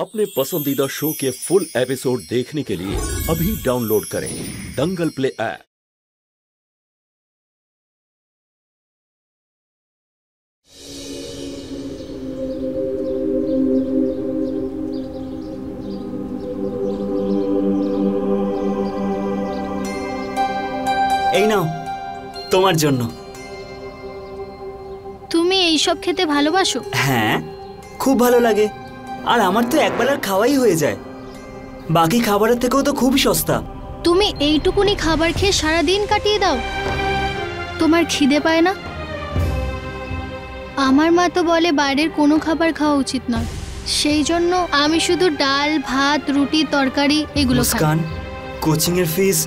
अपने पसंदीदा शो के फुल एपिसोड देखने के लिए अभी डाउनलोड करें दंगल प्ले ऐप। এই নাও তোমার জন্য। তুমি এই সব খেতে ভালোবাসো? হ্যাঁ, খুব ভালো লাগে। আর আমার তো একবেলার খাওয়াই হয়ে যায়। বাকি খাবারের থেকেও তো খুব সস্তা। তুমি এইটুকুনি খাবার খেয়ে সারা দিন কাটিয়ে দাও? তোমার খিদে পায় না? আমার মা তো বলে বাইরের কোনো খাবার খাওয়া উচিত নয়, সেই জন্য আমি শুধু ডাল, ভাত, রুটি, তরকারি এগুলো খাই। মুস্কান, কোচিং এর ফিস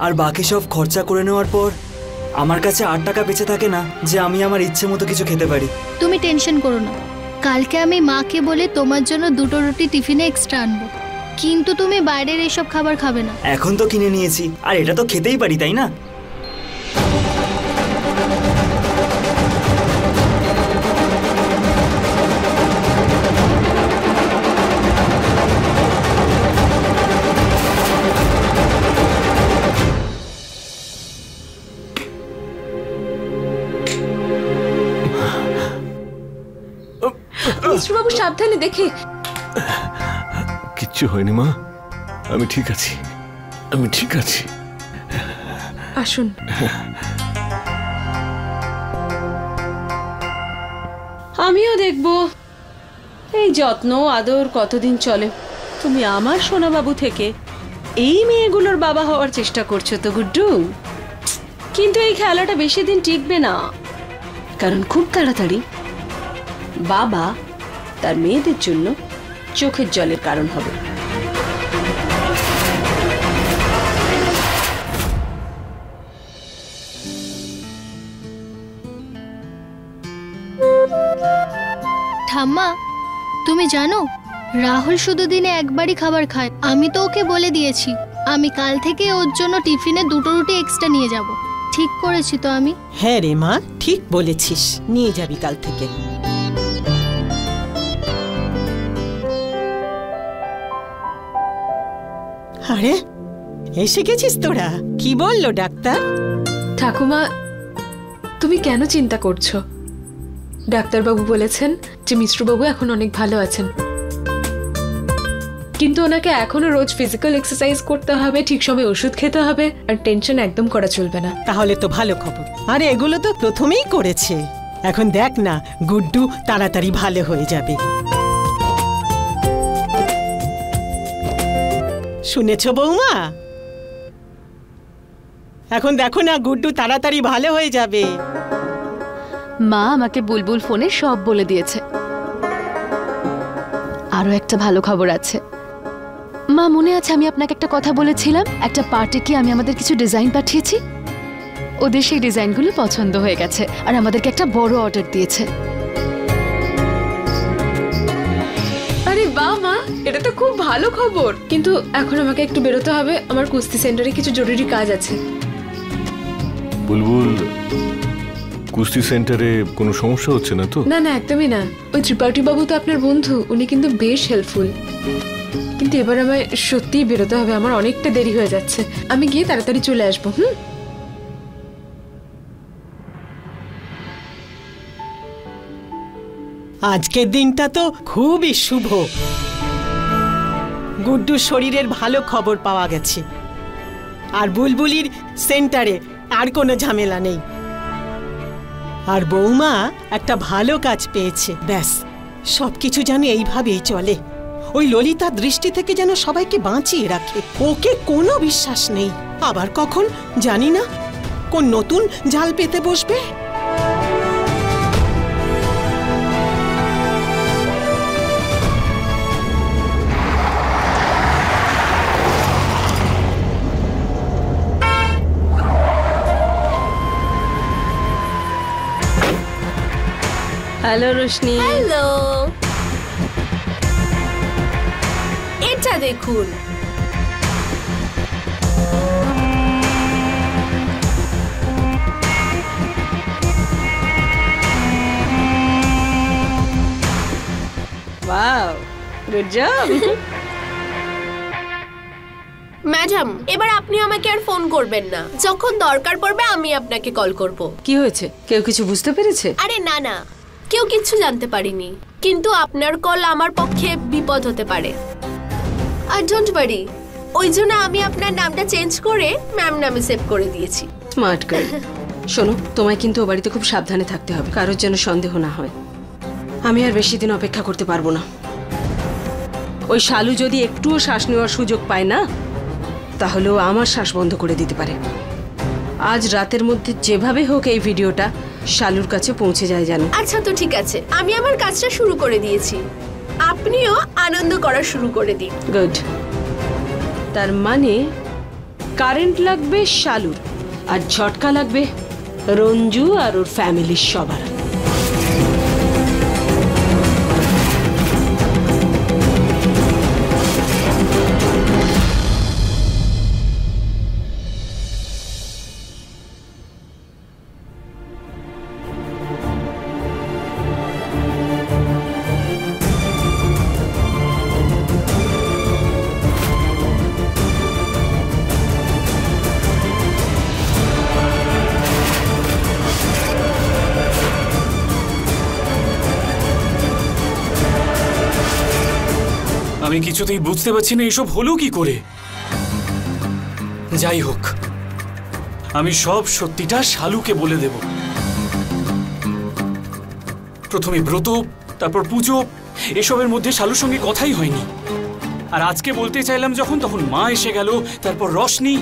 আর বাকি সব খরচা করে নেওয়ার পর আমার কাছে 8 টাকা বেঁচে থাকে না যে আমি আমার ইচ্ছে মতো কিছু খেতে পারি। তুমি টেনশন করো না, কালকে আমি মাকে বলে তোমার জন্য 2টো রুটি টিফিনে এক্সট্রা আনবো। কিন্তু তুমি বাইরের এইসব খাবার খাবে না। এখন তো কিনে নিয়েছি, আর এটা তো খেতেই পারি, তাই না? মিশ্রবাবু সাবধানে, দেখে। কিচ্ছু হয়নি মা, আমি ঠিক আছি, আমি ঠিক আছি। আসুন। আমিও দেখবো এই যত্ন আদর কতদিন চলে। তুমি আমার সোনাবাবু থেকে এই মেয়েগুলোর বাবা হওয়ার চেষ্টা করছো তো গুড্ডু, কিন্তু এই খেলাটা বেশি দিন টিকবে না, কারণ খুব তাড়াতাড়ি বাবা তার মেয়েদের জন্য চোখের জলের কারণ হবে। ঠাম্মা, তুমি জানো রাহুল শুধু দিনে একবারই খাবার খায়। আমি তো ওকে বলে দিয়েছি আমি কাল থেকে ওর জন্য টিফিনে 2টো রুটি এক্সট্রা নিয়ে যাব। ঠিক করেছি তো আমি? হ্যাঁ রে মা, ঠিক বলেছিস, নিয়ে যাবি কাল থেকে। আরে এসে গেছিস তোরা? কি বললো ডাক্তার? ঠাকুমা, তুমি কেন চিন্তা করছো? ডাক্তারবাবু বলেছেন যে মিশ্রবাবু এখন অনেক ভালো আছেন, কিন্তু ওনাকে এখনো রোজ ফিজিক্যাল এক্সারসাইজ করতে হবে, ঠিক সময় ওষুধ খেতে হবে, আর টেনশন একদম করা চলবে না। তাহলে তো ভালো খবর। আরে এগুলো তো প্রথমেই করেছে, এখন দেখ না গুড্ডু তাড়াতাড়ি ভালো হয়ে যাবে। শুনেছো বৌমা? এখন দেখো না গুড্ডু তাড়াতাড়ি ভালো হয়ে যাবে। মা আমাকে বুলবুল ফোনে সব বলে দিয়েছে। আরো একটা ভালো খবর আছে মা, মনে আছে আমি আপনাকে একটা কথা বলেছিলাম? একটা পার্টিকে আমি আমাদের কিছু ডিজাইন পাঠিয়েছি, ওদের সেই ডিজাইনগুলো পছন্দ হয়ে গেছে আর আমাদেরকে একটা বড় অর্ডার দিয়েছে। আরে বাহ মা, এটা তো খুব ভালো খবর। কিন্তু এখন আমাকে একটু বেরোতে হবে, আমার কুস্তি সেন্টারে কিছু জরুরি কাজ আছে। বুলবুল, কুস্তি সেন্টারে কোনো সমস্যা হচ্ছে না তো? না না, একদমই না। ওই ত্রিপাঠী বাবু তো আপনার বন্ধু, উনি কিন্তু বেশ হেল্পফুল। কিন্তু এবার আমায় সত্যিই বেরোতে হবে, আমার অনেকটা দেরি হয়ে যাচ্ছে। আমি গিয়ে তাড়াতাড়ি চলে আসবো। আজকের দিনটা তো খুবই শুভ। গুড্ডুর শরীরের ভালো খবর পাওয়া গেছে, আর বুলবুলির সেন্টারে আর কোনো ঝামেলা নেই, আর বৌমা একটা ভালো কাজ পেয়েছে। ব্যাস, সবকিছু যেন এইভাবেই চলে। ওই ললিতার দৃষ্টি থেকে যেন সবাইকে বাঁচিয়ে রাখে। ওকে কোনো বিশ্বাস নেই, আবার কখন জানি না কোন নতুন জাল পেতে বসবে। হ্যালো রোশনি। হ্যালো, এটা দেখুন। Wow, good job. ম্যাডাম, এবার আপনি আমাকে আর ফোন করবেন না। যখন দরকার পড়বে আমি আপনাকে কল করব। কি হয়েছে, কেউ কিছু বুঝতে পেরেছে? আরে না না, কেউ কিচ্ছু জানতে পারিনি, কিন্তু আপনার কল আমার পক্ষে বিপদ হতে পারে। আর ডোন্ট ওয়ারি, ওই জন্য আমি আপনার নামটা চেঞ্জ করে ম্যাম নামে সেভ করে দিয়েছি। Smart girl. শোনো, তোমায় কিন্তু ও বাড়িতে খুব সাবধানে থাকতে হবে, কারোর যেন সন্দেহ না হয়। আমি আর বেশি দিন অপেক্ষা করতে পারবো না। ওই শালু যদি একটুও শ্বাস নেওয়ার সুযোগ পায় না, তাহলে ও আমার শ্বাস বন্ধ করে দিতে পারে। আজ রাতের মধ্যে যেভাবে হোক এই ভিডিওটা শালুর কাছে পৌঁছে যায় যেন। আচ্ছা তো ঠিক আছে, আমি আমার কাজটা শুরু করে দিয়েছি, আপনিও আনন্দ করা শুরু করে দিন। গুড। তার মানে কারেন্ট লাগবে শালুর, আর ঝটকা লাগবে রঞ্জু আর ওর ফ্যামিলির সবার। আমি কিছুতেই বুঝতে পারছি না এসব হলো কি করে। যাই হোক, আমি সব সত্যিটা শালুকে বলে দেব। প্রথমে ব্রত, তারপর পুজো, এসবের মধ্যে শালুর সঙ্গে কথাই হয়নি। আর আজকে বলতে চাইলাম যখন, তখন মা এসে গেল, তারপর রশনি।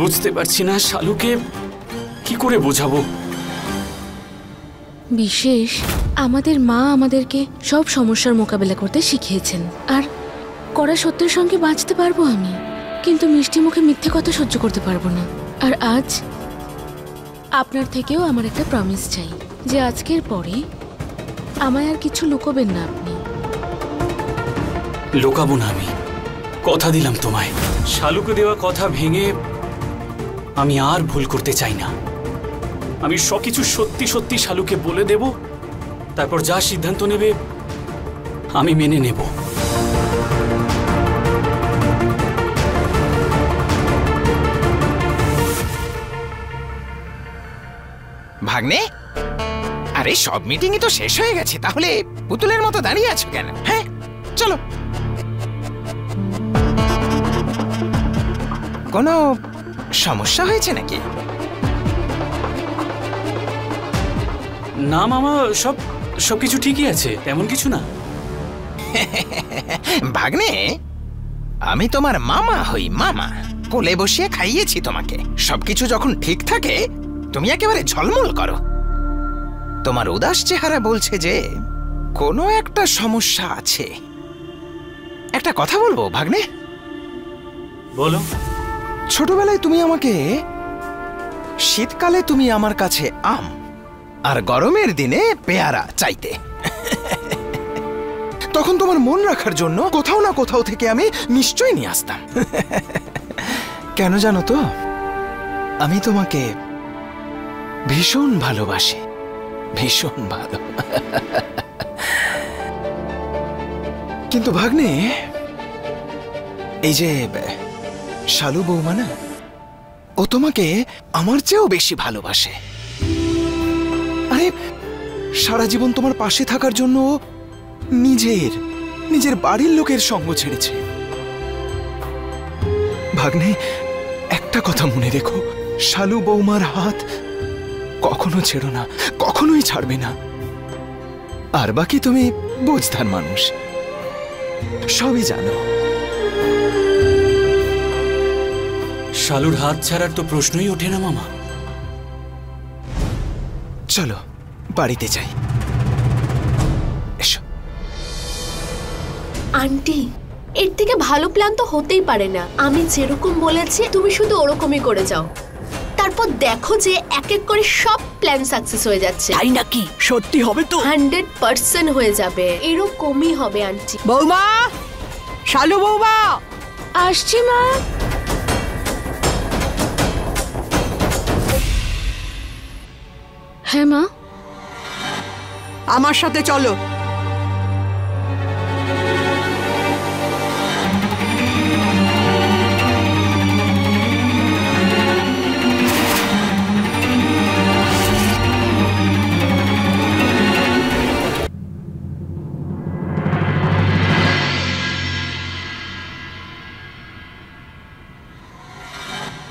বুঝতে পারছি না শালুকে কি করে বোঝাবো। বিশেষ, আমাদের মা আমাদেরকে সব সমস্যার মোকাবেলা করতে শিখিয়েছেন, আর কড়া সত্যের সঙ্গে বাঁচতে পারবো আমি, কিন্তু মিষ্টি মুখে মিথ্যে কথা সহ্য করতে পারবো না। আর আজ আপনার থেকেও আমার একটা প্রমিস চাই যে আজকের পরে আমায় আর কিছু লুকোবেন না আপনি। লুকাবো না আমি, কথা দিলাম তোমায়। শালুকে দেওয়া কথা ভেঙে আমি আর ভুল করতে চাই না। আমি সবকিছু সত্যি সত্যি শালুকে বলে দেব, তারপর যা সিদ্ধান্ত নেবে আমি মেনে নেব। ভাগ্নে, আরে সব মিটিংই তো শেষ হয়ে গেছে, তাহলে পুতুলের মতো দাঁড়িয়ে আছো কেন? হ্যাঁ চলো। কোনো সমস্যা হয়েছে নাকি? না মামা, সবকিছু ঠিকই আছে, তেমন কিছু না। ভাগ্নে, আমি তোমার মামা হই, মামা। কোলে বসিয়ে খাইয়েছি তোমাকে। সবকিছু যখন ঠিক থাকে তুমি একেবারে ঝলমল করো। তোমার উদাস চেহারা বলছে যে কোনো একটা সমস্যা আছে। একটা কথা বলবো ভাগ্নে? বলো। ছোটবেলায় তুমি আমাকে, শীতকালে তুমি আমার কাছে আম আর গরমের দিনে পেয়ারা চাইতে। তখন তোমার মন রাখার জন্য কোথাও না কোথাও থেকে আমি নিশ্চয়ই নিয়ে আসতাম। কেন জানো তো? আমি তোমাকে ভীষণ ভালোবাসি, ভীষণ ভালো। কিন্তু ভাগ্নে, এই যে শালু বৌমা না, ও তোমাকে আমার চেয়েও বেশি ভালোবাসে। আরে সারা জীবন তোমার পাশে থাকার জন্য নিজের বাড়ির লোকের সঙ্গ ছেড়েছে। ভাগ্নে, একটা কথা মনে রেখো, শালু বৌমার হাত কখনো ছেড়ো না, কখনোই ছাড়বে না। আর বাকি তুমি বুঝদার মানুষ, সবই জানো। শালুর হাত ছাড়ার তো প্রশ্নই ওঠে না মামা। চলো বাড়িতে যাই। এসো। আন্টি, এর থেকে ভালো প্ল্যান তো হতেই পারে না। আমি যেরকম বলেছি তুমি শুধু ওরকমই করে যাও, তারপর দেখো যে এক এক করে সব প্ল্যান সাকসেস হয়ে যাচ্ছে। তাই নাকি? সত্যি হবে তো? 100% হয়ে যাবে, এরকমই হবে আন্টি। বৌমা, শালু বৌমা আসছি মা। হ্যাঁ মা, আমার সাথে চলো।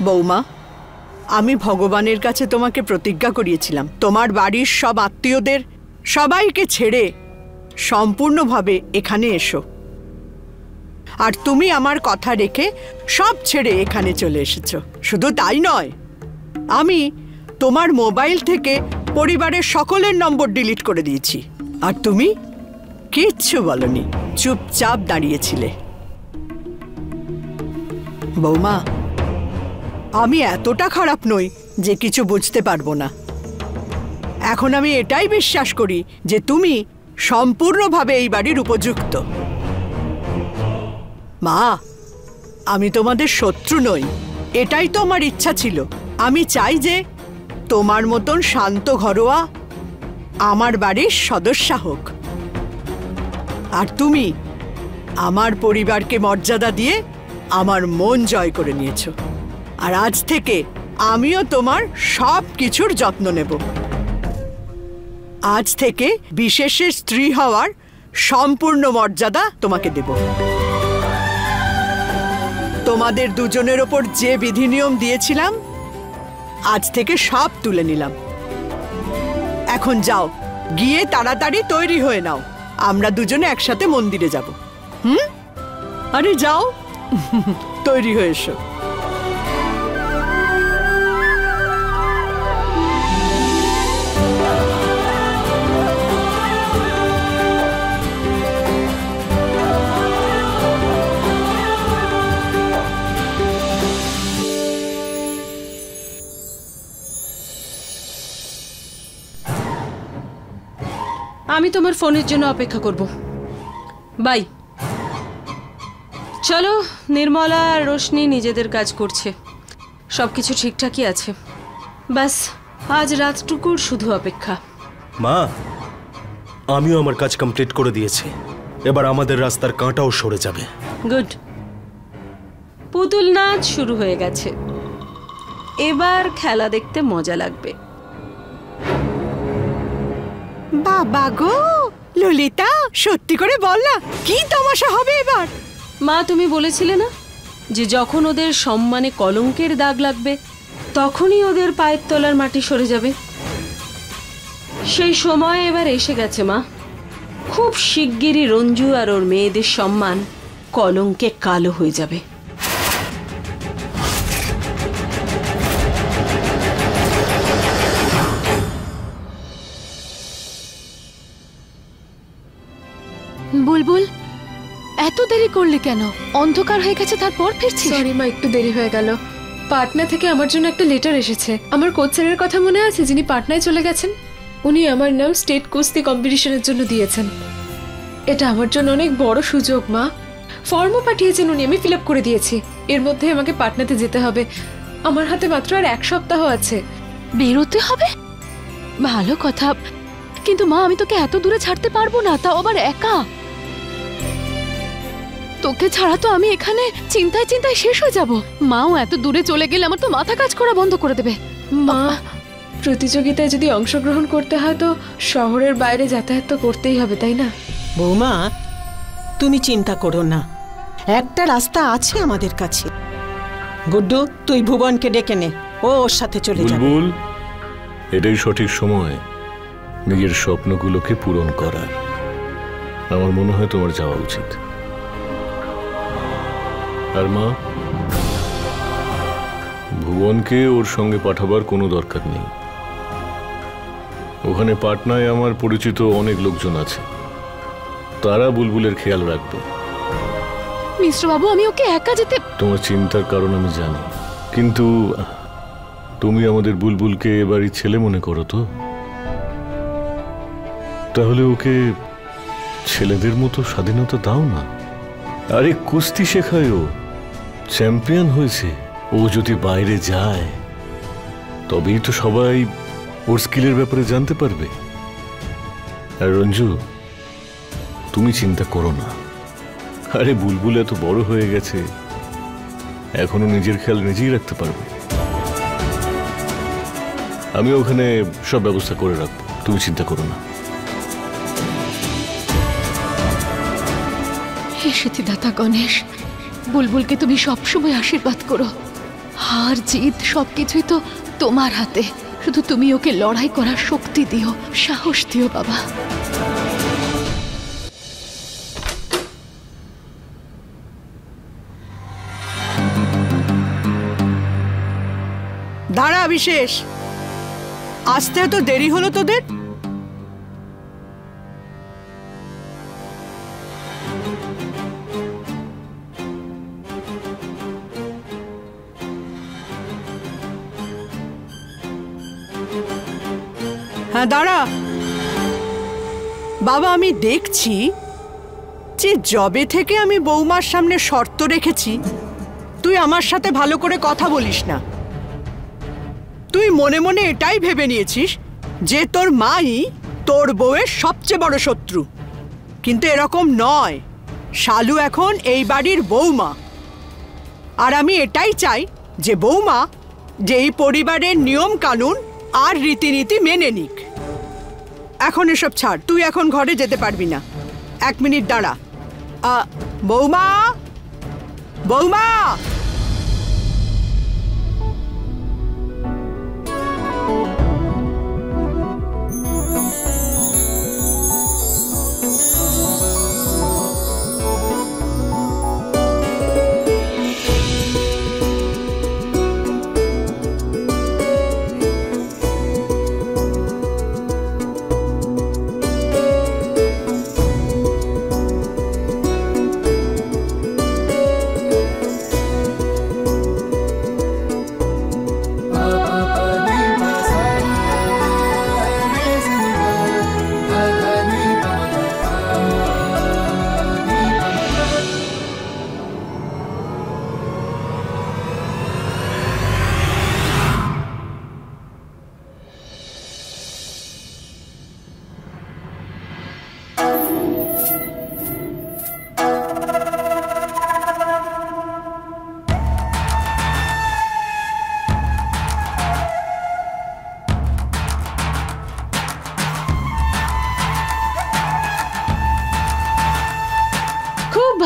বৌমা, আমি ভগবানের কাছে তোমাকে প্রতিজ্ঞা করিয়েছিলাম তোমার বাড়ির সব আত্মীয়দের সবাইকে ছেড়ে সম্পূর্ণভাবে এখানে এসো, আর তুমি আমার কথা রেখে সব ছেড়ে এখানে চলে এসেছো। শুধু তাই নয়, আমি তোমার মোবাইল থেকে পরিবারের সকলের নম্বর ডিলিট করে দিয়েছি, আর তুমি কিচ্ছু বলনি, চুপচাপ দাঁড়িয়েছিলে। বৌমা, আমি এতটা খারাপ নই যে কিছু বুঝতে পারবো না। এখন আমি এটাই বিশ্বাস করি যে তুমি সম্পূর্ণভাবে এই বাড়ির উপযুক্ত। মা, আমি তোমাদের শত্রু নই, এটাই তো আমার ইচ্ছা ছিল। আমি চাই যে তোমার মতন শান্ত ঘরোয়া আমার বাড়ির সদস্যা হোক, আর তুমি আমার পরিবারকে মর্যাদা দিয়ে আমার মন জয় করে নিয়েছো, আর আজ থেকে আমিও তোমার সব কিছুর যত্ন নেব। আজ থেকে বিশেষের স্ত্রী হওয়ার সম্পূর্ণ মর্যাদা তোমাকে দেব। তোমাদের দুজনের ওপর যে বিধিনিয়ম দিয়েছিলাম আজ থেকে সব তুলে নিলাম। এখন যাও, গিয়ে তাড়াতাড়ি তৈরি হয়ে নাও, আমরা দুজনে একসাথে মন্দিরে যাব। আরে যাও, তৈরি হয়ে এসো। আমি তোমার ফোনের জন্য অপেক্ষা করব। বাই। চলো, নির্মলা আর রোশনি নিজেদের কাজ করছে, সবকিছু ঠিকঠাকই আছে। ব্যাস আজ রাতটুকুর শুধু অপেক্ষা। মা, আমিও আমার কাজ কমপ্লিট করে দিয়েছি, এবার আমাদের রাস্তার কাঁটাও সরে যাবে। গুড। পুতুল নাচ শুরু হয়ে গেছে, এবার খেলা দেখতে মজা লাগবে। বাবা গো, ললিতা, সত্যি করে বল না, কি তামাশা হবে এবার? মা, তুমি বলেছিলে না যে যখন ওদের সম্মানে কলঙ্কের দাগ লাগবে তখনই ওদের পায়ের তলার মাটি সরে যাবে। সেই সময় এবার এসে গেছে মা। খুব শিগগিরই রঞ্জু আর ওর মেয়েদের সম্মান কলঙ্কে কালো হয়ে যাবে। বুলবুল, এত দেরি করলি কেন? অন্ধকার হয়ে গেছে, তারপর ফিরছিস? সরি মা, একটু দেরি হয়ে গেল। পাটনা থেকে আমার জন্য একটা লেটার এসেছে। আমার কোচ স্যারের কথা মনে আছে, যিনি পাটনায় চলে গেছেন? উনি আমার নাম স্টেট কুস্তি কম্পিটিশনের জন্য দিয়েছেন। এটা আমার জন্য অনেক বড় সুযোগ মা। ফর্মও পাঠিয়েছেন উনি, আমি ফিল আপ করে দিয়েছি। এর মধ্যে আমাকে পাটনাতে যেতে হবে। আমার হাতে মাত্র আর 1 সপ্তাহ আছে। বেরোতে হবে? ভালো কথা, কিন্তু মা আমি তোকে এত দূরে ছাড়তে পারবো না, তাও আবার একা। তোকে ছাড়া তো আমি এখানে চিন্তায় চিন্তায় শেষ হয়ে যাব। মাও এত দূরে চলে গেলে আমার তো মাথা কাজ করা বন্ধ করে দেবে। মা, প্রতিযোগিতায় যদি অংশগ্রহণ করতে হয় তো শহরের বাইরে যাতায়াত তো করতেই হবে, তাই না? বৌমা, তুমি চিন্তা করো না, একটা রাস্তা আছে আমাদের কাছে। গুড্ডু, তুই ভুবনকে ডেকে নে, ও ওর সাথে চলে যাবে। বুলবুল, এটাই সঠিক সময় নিজের স্বপ্নগুলোকে পূরণ করার। আমার মনে হয় তোমার যাওয়া উচিত। আর মা, ভুবনকে ওর সঙ্গে পাঠাবার কোনো দরকার নেই। ওখানে পাটনায় আমার পরিচিত অনেক লোকজন আছে, তারা বুলবুলের খেয়াল রাখবে। মিশ্র বাবু, আমি ওকে একা যেতে... তোমার চিন্তার কারণ আমি জানি, কিন্তু তুমি আমাদের বুলবুলকে এবারই ছেলে মনে করো তো? তাহলে ওকে ছেলেদের মতো স্বাধীনতা দাও না। আরে কুস্তি শেখায়, ও চ্যাম্পিয়ন হয়েছে। ও যদি বাইরে যায় তবেই তো সবাই ওর স্কিলের ব্যাপারে জানতে পারবে। আর রঞ্জু, তুমি চিন্তা করো না। আরে বুলবুল এত বড় হয়ে গেছে, এখনো নিজের খেয়াল নিজেই রাখতে পারবে। আমি ওখানে সব ব্যবস্থা করে রাখবো, তুমি চিন্তা করো না। হে সিদ্ধিদাতা গণেশ, বুলবুলকে তুমি সবসময় আশীর্বাদ করো। হার জিত সবকিছুই তো তোমার হাতে। শুধু তুমি ওকে লড়াই করার শক্তি দিও, সাহস দিও বাবা। দাঁড়া বিশেষ, আসতে তো দেরি হলো তোদের। হ্যাঁ দাঁড়া বাবা, আমি দেখছি যে জবে থেকে আমি বৌমার সামনে শর্ত রেখেছি তুই আমার সাথে ভালো করে কথা বলিস না। তুই মনে মনে এটাই ভেবে নিয়েছিস যে তোর মাই তোর বউয়ের সবচেয়ে বড় শত্রু, কিন্তু এরকম নয়। শালু এখন এই বাড়ির বৌমা, আর আমি এটাই চাই যে বৌমা যে এই পরিবারের নিয়ম কানুন আর রীতিনীতি মেনে নিক। এখন এসব ছাড়, তুই এখন ঘরে যেতে পারবি না। 1 মিনিট দাঁড়া। বৌমা, বৌমা,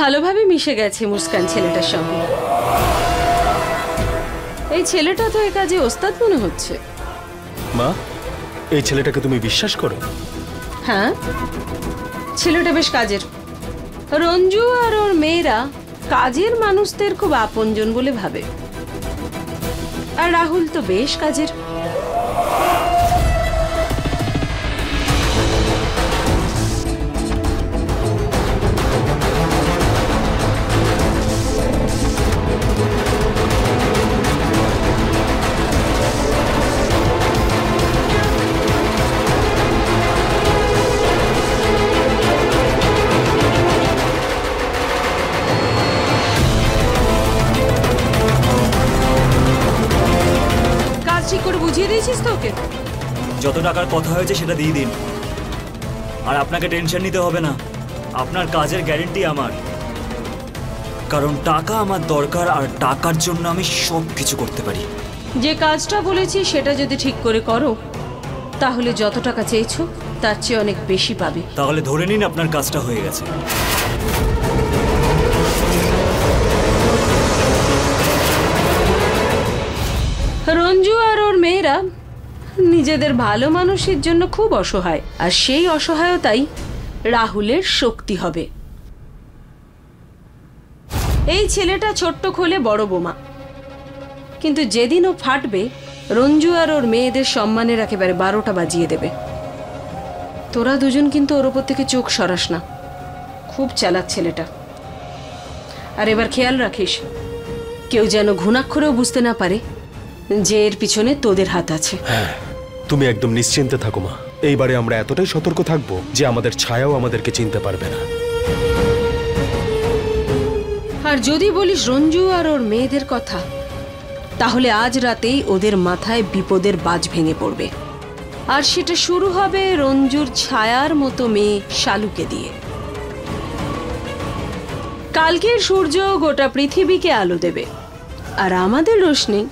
ভালোভাবে মিশে গেছে মুস্কান ছেলেটার সঙ্গে। এই ছেলেটা তো এই কাজে ওস্তাদ মনে হচ্ছে। মা, এই ছেলেটাকে তুমি বিশ্বাস করো? হ্যাঁ, ছেলেটা বেশ কাজের। রঞ্জু আর ওর মেয়েরা কাজের মানুষদের খুব আপনজন বলে ভাবে, আর রাহুল তো বেশ কাজের। যত টাকার কথা হয়েছে সেটা দিয়ে দিন, আর আপনাকে টেনশন নিতে হবে না। আপনার কাজের গ্যারেন্টি আমার, কারণ টাকা আমার দরকার, আর টাকার জন্য আমি সব কিছু করতে পারি। যে কাজটা বলেছি সেটা যদি ঠিক করে করো, তাহলে যত টাকা চেয়েছো তার চেয়ে অনেক বেশি পাবে। তাহলে ধরে নিন আপনার কাজটা হয়ে গেছে। রঞ্জু আর ওর মেয়েরা নিজেদের ভালো মানুষের জন্য খুব অসহায়, আর সেই অসহায়তাই রাহুলের শক্তি হবে। এই ছেলেটা ছোট্ট খোলে বড় বোমা, কিন্তু যেদিন ও ফাটবে রঞ্জু আর ওর মেয়েদের সম্মানের একেবারে 12টা বাজিয়ে দেবে। তোরা দুজন কিন্তু ওর ওপর থেকে চোখ সরাস না, খুব চালাক ছেলেটা। আর এবার খেয়াল রাখিস, কেউ যেন ঘুণাক্ষরেও বুঝতে না পারে যে এর পিছনে তোদের হাত আছে। হ্যাঁ, তুমি একদম নিশ্চিন্তে থাকো মা। এইবারে আমরা এতটাই সতর্ক থাকবো যে আমাদের ছায়াও আমাদেরকে চিনতে পারবে না। আর যদি বলিস রঞ্জু আর ওর মেয়েদের কথা, তাহলে আজ রাতেই ওদের মাথায় বিপদের বাজ ভেঙে পড়বে, আর সেটা শুরু হবে রঞ্জুর ছায়ার মতো মেয়ে শালুকে দিয়ে। কালকের সূর্য গোটা পৃথিবীকে আলো দেবে, আর আমাদের রোশনি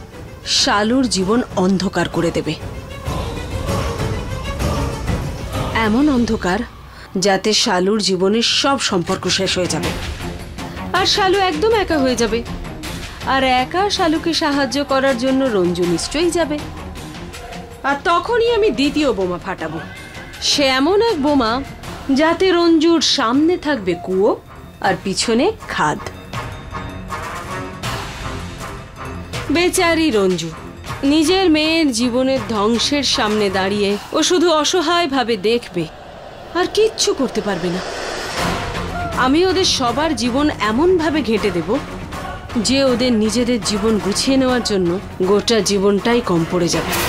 শালুর জীবন অন্ধকার করে দেবে। এমন অন্ধকার যাতে শালুর জীবনের সব সম্পর্ক শেষ হয়ে যাবে, আর শালু একদম একা হয়ে যাবে। আর একা শালুকে সাহায্য করার জন্য রঞ্জু নিশ্চয়ই যাবে। আর তখনই আমি দ্বিতীয় বোমা ফাটাবো। সে এমন এক বোমা যাতে রঞ্জুর সামনে থাকবে কুয়ো আর পিছনে খাদ। বেচারি রঞ্জু নিজের মেয়ের জীবনের ধ্বংসের সামনে দাঁড়িয়ে ও শুধু অসহায়ভাবে দেখবে আর কিচ্ছু করতে পারবে না। আমি ওদের সবার জীবন এমনভাবে ঘেঁটে দেব যে ওদের নিজেদের জীবন গুছিয়ে নেওয়ার জন্য গোটা জীবনটাই কম পড়ে যাবে।